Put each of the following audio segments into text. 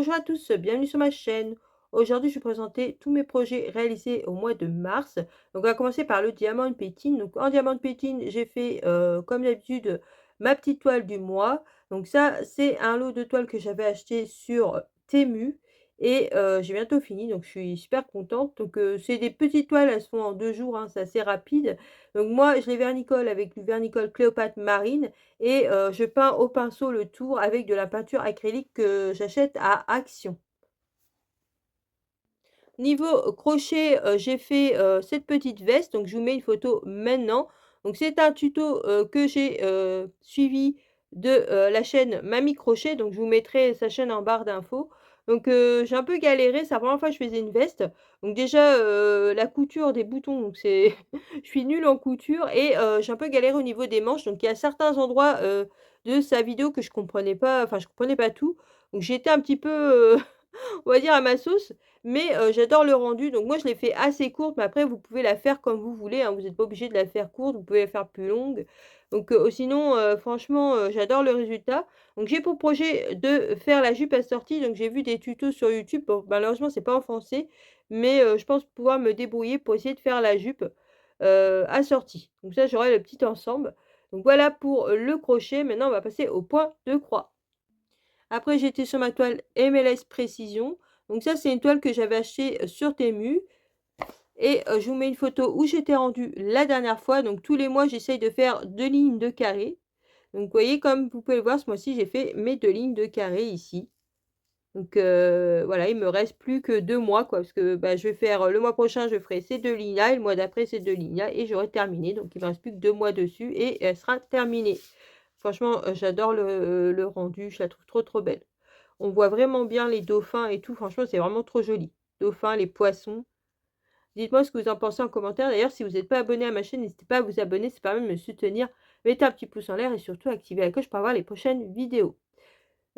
Bonjour à tous, bienvenue sur ma chaîne. Aujourd'hui, je vais présenter tous mes projets réalisés au mois de mars. Donc, on va commencer par le diamant pétine. Donc, en diamant pétine, j'ai fait, comme d'habitude, ma petite toile du mois. Donc, ça, c'est un lot de toiles que j'avais acheté sur Temu. Et j'ai bientôt fini, donc je suis super contente. Donc, c'est des petites toiles, elles se font en 2 jours, hein, c'est assez rapide. Donc, moi, je les vernicole avec du vernicole Cléopâtre Marine. Et je peins au pinceau le tour avec de la peinture acrylique que j'achète à Action. Niveau crochet, j'ai fait, cette petite veste, donc je vous mets une photo maintenant. Donc c'est un tuto, que j'ai, suivi de, la chaîne Mamie Crochet, donc je vous mettrai sa chaîne en barre d'infos. Donc j'ai un peu galéré, c'est la première fois que je faisais une veste. Donc déjà, la couture des boutons, donc c'est je suis nulle en couture et j'ai un peu galéré au niveau des manches. Donc il y a certains endroits, de sa vidéo que je comprenais pas, enfin je comprenais pas tout. Donc j'étais un petit peu, on va dire à ma sauce, mais j'adore le rendu. Donc moi, je l'ai fait assez courte, mais après vous pouvez la faire comme vous voulez, hein. Vous n'êtes pas obligé de la faire courte, vous pouvez la faire plus longue. Donc sinon, franchement, j'adore le résultat. Donc j'ai pour projet de faire la jupe assortie, donc j'ai vu des tutos sur YouTube. Bon, malheureusement, c'est pas en français, mais je pense pouvoir me débrouiller pour essayer de faire la jupe, assortie. Donc ça, j'aurai le petit ensemble. Donc voilà pour le crochet. Maintenant, on va passer au point de croix. Après, j'étais sur ma toile MLS Précision. Donc ça, c'est une toile que j'avais achetée, sur Temu et je vous mets une photo où j'étais rendue la dernière fois. Donc tous les mois, j'essaye de faire 2 lignes de carré. Donc vous voyez, comme vous pouvez le voir, ce mois-ci, j'ai fait mes 2 lignes de carré ici. Donc voilà, il me reste plus que 2 mois, quoi, parce que, bah, je vais faire, le mois prochain, je ferai ces 2 lignes-là et le mois d'après, ces 2 lignes-là et j'aurai terminé. Donc il me reste plus que 2 mois dessus et elle sera terminée. Franchement, j'adore le rendu, je la trouve trop, trop belle. On voit vraiment bien les dauphins et tout, franchement, c'est vraiment trop joli. Dauphins, les poissons. Dites-moi ce que vous en pensez en commentaire. D'ailleurs, si vous n'êtes pas abonné à ma chaîne, n'hésitez pas à vous abonner, ça permet de me soutenir. Mettez un petit pouce en l'air et surtout activez la cloche pour avoir les prochaines vidéos.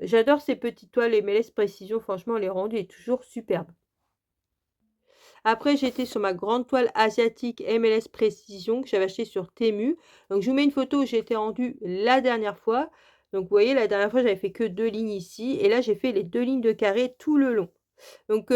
J'adore ces petites toiles MLS Précision, franchement, les rendus est toujours superbe. Après, j'étais sur ma grande toile asiatique MLS Précision que j'avais acheté sur Temu. Donc, je vous mets une photo où j'étais rendue la dernière fois. Donc, vous voyez, la dernière fois, j'avais fait que 2 lignes ici. Et là, j'ai fait les 2 lignes de carré tout le long. Donc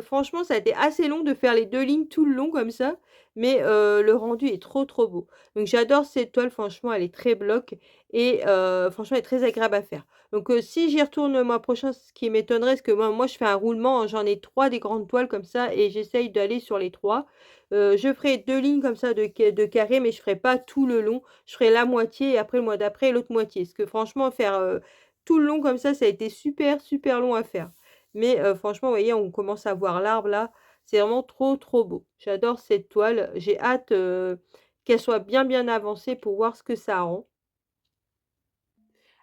franchement, ça a été assez long de faire les 2 lignes tout le long comme ça, mais le rendu est trop, trop beau. Donc j'adore cette toile, franchement, elle est très bloc et franchement, elle est très agréable à faire. Donc si j'y retourne le mois prochain, ce qui m'étonnerait, c'est que moi, je fais un roulement, hein, j'en ai 3 des grandes toiles comme ça et j'essaye d'aller sur les 3. Je ferai 2 lignes comme ça de carré, mais je ferai pas tout le long. Je ferai la moitié et après le mois d'après, l'autre moitié. Parce que franchement, faire, tout le long comme ça a été super, super long à faire. Mais franchement, vous voyez, on commence à voir l'arbre là. C'est vraiment trop, trop beau. J'adore cette toile. J'ai hâte, qu'elle soit bien, bien avancée pour voir ce que ça rend.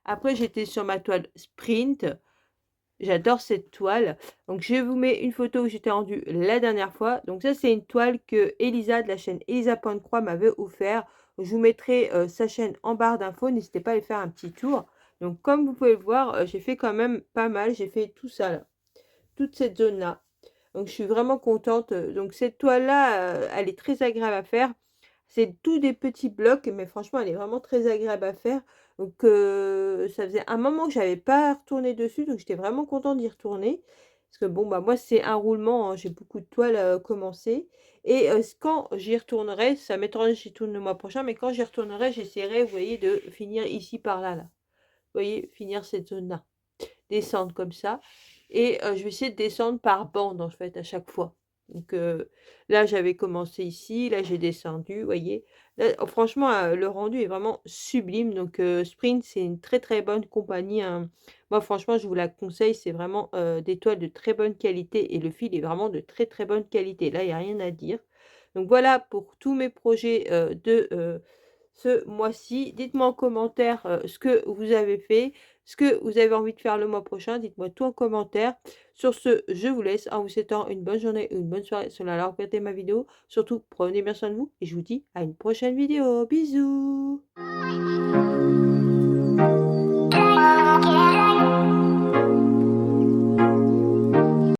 Après, j'étais sur ma toile sprint. J'adore cette toile. Donc, je vous mets une photo où j'étais rendue la dernière fois. Donc, ça, c'est une toile que Elisa de la chaîne Elisa Pointe-Croix m'avait offert. Je vous mettrai sa chaîne en barre d'infos. N'hésitez pas à aller faire un petit tour. Donc, comme vous pouvez le voir, j'ai fait quand même pas mal. J'ai fait tout ça là, toute cette zone-là. Donc je suis vraiment contente. Donc cette toile-là, elle est très agréable à faire. C'est tous des petits blocs, mais franchement, elle est vraiment très agréable à faire. Donc ça faisait un moment que j'avais pas retourné dessus, donc j'étais vraiment contente d'y retourner. Parce que bon, bah moi, c'est un roulement, hein, j'ai beaucoup de toiles commencées. Et quand j'y retournerai, ça m'étonnerait que j'y tourne le mois prochain, mais quand j'y retournerai, j'essaierai, vous voyez, de finir ici par là, là. Vous voyez, finir cette zone-là. Descendre comme ça et je vais essayer de descendre par bande, en fait, à chaque fois. Donc là, j'avais commencé ici, là, j'ai descendu, vous voyez? Là, franchement, le rendu est vraiment sublime donc Sprint, c'est une très, très bonne compagnie, hein. Moi, franchement, je vous la conseille, c'est vraiment, des toiles de très bonne qualité et le fil est vraiment de très, très bonne qualité. Là, il y a rien à dire. Donc voilà pour tous mes projets, ce mois-ci. Dites-moi en commentaire, ce que vous avez fait, ce que vous avez envie de faire le mois prochain. Dites-moi tout en commentaire. Sur ce, je vous laisse en vous souhaitant une bonne journée ou une bonne soirée selon l'heure où vous regardez ma vidéo. Surtout, prenez bien soin de vous et je vous dis à une prochaine vidéo. Bisous!